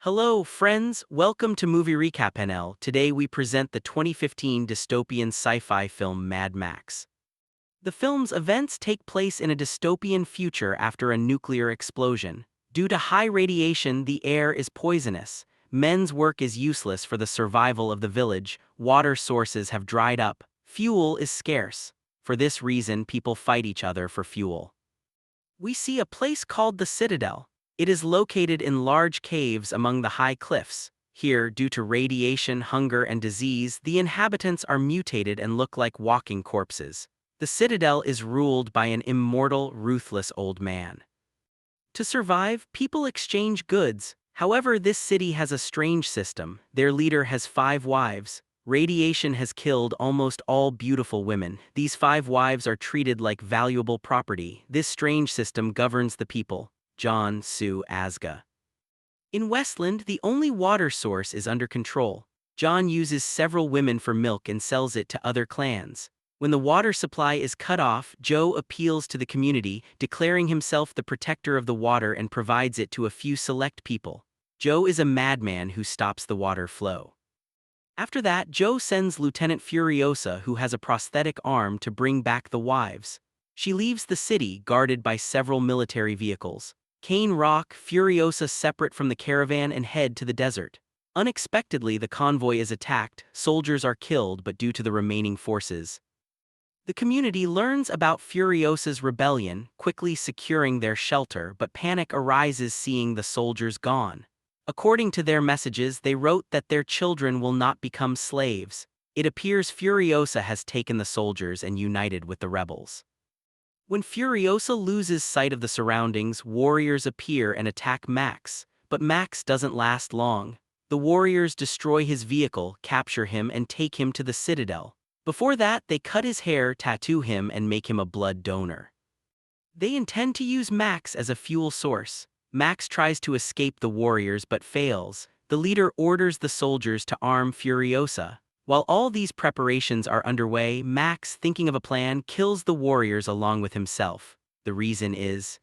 Hello, friends. Welcome to Movie Recap NL. Today we present the 2015 dystopian sci-fi film Mad Max. The film's events take place in a dystopian future after a nuclear explosion. Due to high radiation, the air is poisonous. Men's work is useless for the survival of the village. Water sources have dried up. Fuel is scarce. For this reason, people fight each other for fuel. We see a place called the Citadel. It is located in large caves among the high cliffs. Here, due to radiation, hunger, and disease, the inhabitants are mutated and look like walking corpses. The Citadel is ruled by an immortal, ruthless old man. To survive, people exchange goods. However, this city has a strange system. Their leader has 5 wives. Radiation has killed almost all beautiful women. These 5 wives are treated like valuable property. This strange system governs the people. John Sue Asga. In Westland, the only water source is under control. John uses several women for milk and sells it to other clans. When the water supply is cut off, Joe appeals to the community, declaring himself the protector of the water and provides it to a few select people. Joe is a madman who stops the water flow. After that, Joe sends Lieutenant Furiosa, who has a prosthetic arm, to bring back the wives. She leaves the city, guarded by several military vehicles. Kane Rock, Furiosa separate from the caravan and head to the desert. Unexpectedly, the convoy is attacked, soldiers are killed but due to the remaining forces. The community learns about Furiosa's rebellion, quickly securing their shelter, but panic arises seeing the soldiers gone. According to their messages, they wrote that their children will not become slaves. It appears Furiosa has taken the soldiers and united with the rebels. When Furiosa loses sight of the surroundings, warriors appear and attack Max, but Max doesn't last long. The warriors destroy his vehicle, capture him, and take him to the Citadel. Before that, they cut his hair, tattoo him, and make him a blood donor. They intend to use Max as a fuel source. Max tries to escape the warriors but fails. The leader orders the soldiers to arm Furiosa. While all these preparations are underway, Max, thinking of a plan, kills the warriors along with himself. The reason is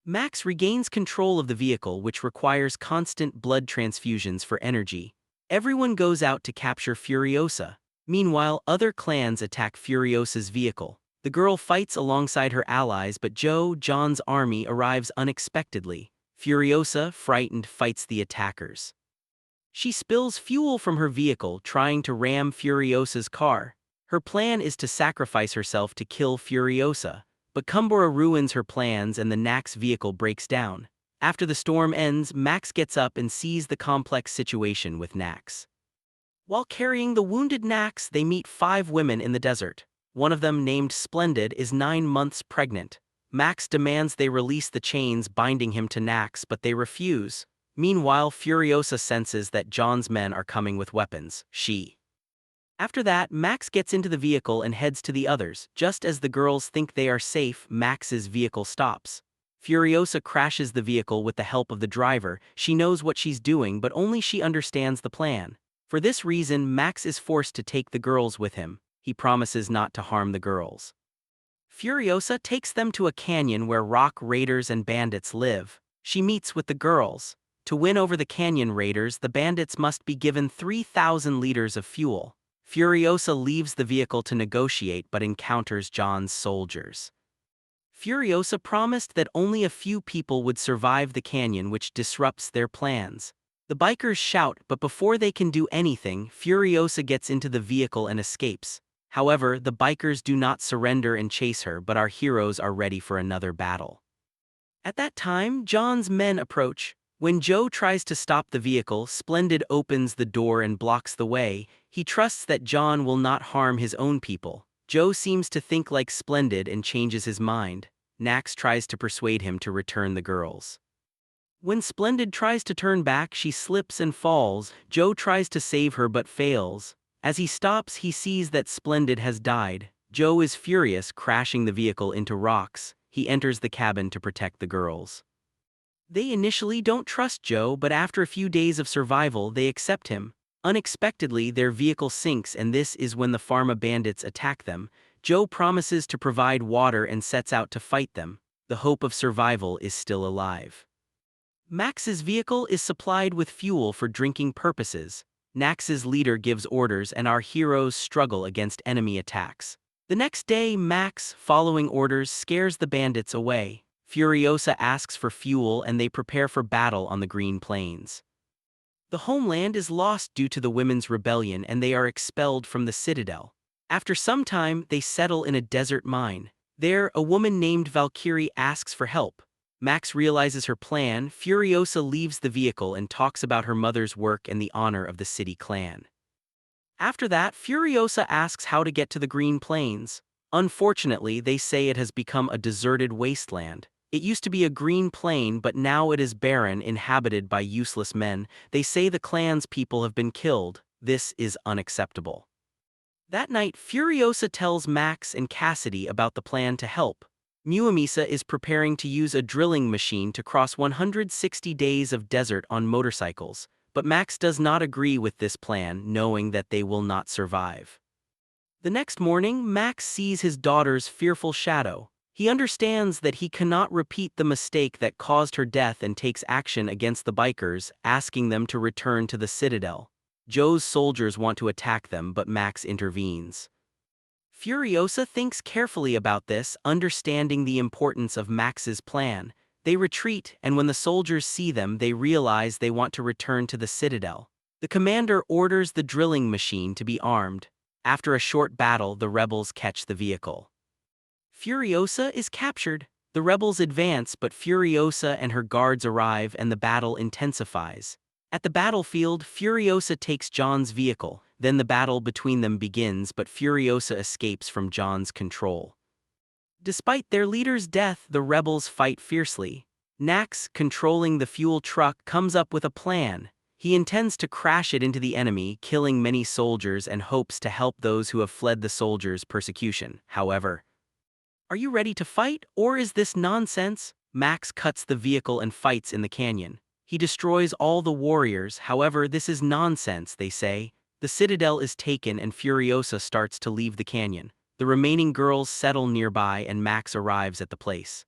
Max regains control of the vehicle, which requires constant blood transfusions for energy. Everyone goes out to capture Furiosa. Meanwhile, other clans attack Furiosa's vehicle. The girl fights alongside her allies, but John's army arrives unexpectedly. Furiosa, frightened, fights the attackers. She spills fuel from her vehicle, trying to ram Furiosa's car. Her plan is to sacrifice herself to kill Furiosa, but Kumbura ruins her plans and the Nax vehicle breaks down. After the storm ends, Max gets up and sees the complex situation with Nax. While carrying the wounded Nax, they meet 5 women in the desert. One of them, named Splendid, is 9 months pregnant. Max demands they release the chains binding him to Nax, but they refuse. Meanwhile, Furiosa senses that John's men are coming with weapons. After that, Max gets into the vehicle and heads to the others. Just as the girls think they are safe, Max's vehicle stops. Furiosa crashes the vehicle with the help of the driver. She knows what she's doing, but only she understands the plan. For this reason, Max is forced to take the girls with him. He promises not to harm the girls. Furiosa takes them to a canyon where rock raiders and bandits live. She meets with the girls. To win over the canyon raiders, the bandits must be given 3,000 liters of fuel. Furiosa leaves the vehicle to negotiate but encounters John's soldiers. Furiosa promised that only a few people would survive the canyon, which disrupts their plans. The bikers shout, but before they can do anything, Furiosa gets into the vehicle and escapes. However, the bikers do not surrender and chase her, but our heroes are ready for another battle. At that time, John's men approach. When Joe tries to stop the vehicle, Splendid opens the door and blocks the way. He trusts that John will not harm his own people. Joe seems to think like Splendid and changes his mind. Nax tries to persuade him to return the girls. When Splendid tries to turn back, she slips and falls. Joe tries to save her but fails. As he stops, he sees that Splendid has died. Joe is furious, crashing the vehicle into rocks. He enters the cabin to protect the girls. They initially don't trust Joe, but after a few days of survival, they accept him. Unexpectedly, their vehicle sinks, and this is when the pharma bandits attack them. Joe promises to provide water and sets out to fight them. The hope of survival is still alive. Max's vehicle is supplied with fuel for drinking purposes. Nax's leader gives orders and our heroes struggle against enemy attacks. The next day, Max, following orders, scares the bandits away. Furiosa asks for fuel and they prepare for battle on the Green Plains. The homeland is lost due to the women's rebellion and they are expelled from the citadel. After some time, they settle in a desert mine. There, a woman named Valkyrie asks for help. Max realizes her plan. Furiosa leaves the vehicle and talks about her mother's work and the honor of the city clan. After that, Furiosa asks how to get to the Green Plains. Unfortunately, they say it has become a deserted wasteland. It used to be a green plain, but now it is barren, inhabited by useless men. They say the clan's people have been killed. This is unacceptable. That night, Furiosa tells Max and Cassidy about the plan to help. Muamisa is preparing to use a drilling machine to cross 160 days of desert on motorcycles, but Max does not agree with this plan, knowing that they will not survive. The next morning, Max sees his daughter's fearful shadow. He understands that he cannot repeat the mistake that caused her death and takes action against the bikers, asking them to return to the citadel. Joe's soldiers want to attack them, but Max intervenes. Furiosa thinks carefully about this, understanding the importance of Max's plan. They retreat, and when the soldiers see them, they realize they want to return to the citadel. The commander orders the drilling machine to be armed. After a short battle, the rebels catch the vehicle. Furiosa is captured. The rebels advance, but Furiosa and her guards arrive and the battle intensifies. At the battlefield, Furiosa takes John's vehicle. Then the battle between them begins, but Furiosa escapes from John's control. Despite their leader's death, the rebels fight fiercely. Nax, controlling the fuel truck, comes up with a plan. He intends to crash it into the enemy, killing many soldiers, and hopes to help those who have fled the soldiers' persecution. However, are you ready to fight, or is this nonsense? Max cuts the vehicle and fights in the canyon. He destroys all the warriors. However, this is nonsense, they say. The citadel is taken and Furiosa starts to leave the canyon. The remaining girls settle nearby and Max arrives at the place.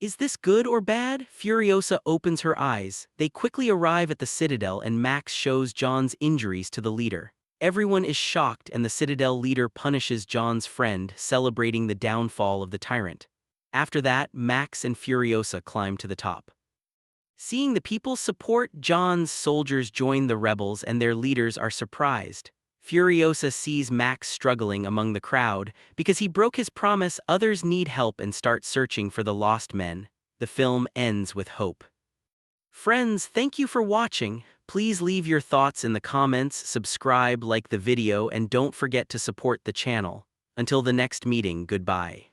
Is this good or bad? Furiosa opens her eyes. They quickly arrive at the citadel and Max shows John's injuries to the leader. Everyone is shocked and the citadel leader punishes John's friend, celebrating the downfall of the tyrant. After that, Max and Furiosa climb to the top. Seeing the people support John's soldiers join the rebels and their leaders are surprised. Furiosa sees Max struggling among the crowd. Because he broke his promise, others need help and start searching for the lost men. The film ends with hope. Friends, thank you for watching. Please leave your thoughts in the comments, subscribe, like the video, and don't forget to support the channel. Until the next meeting, goodbye.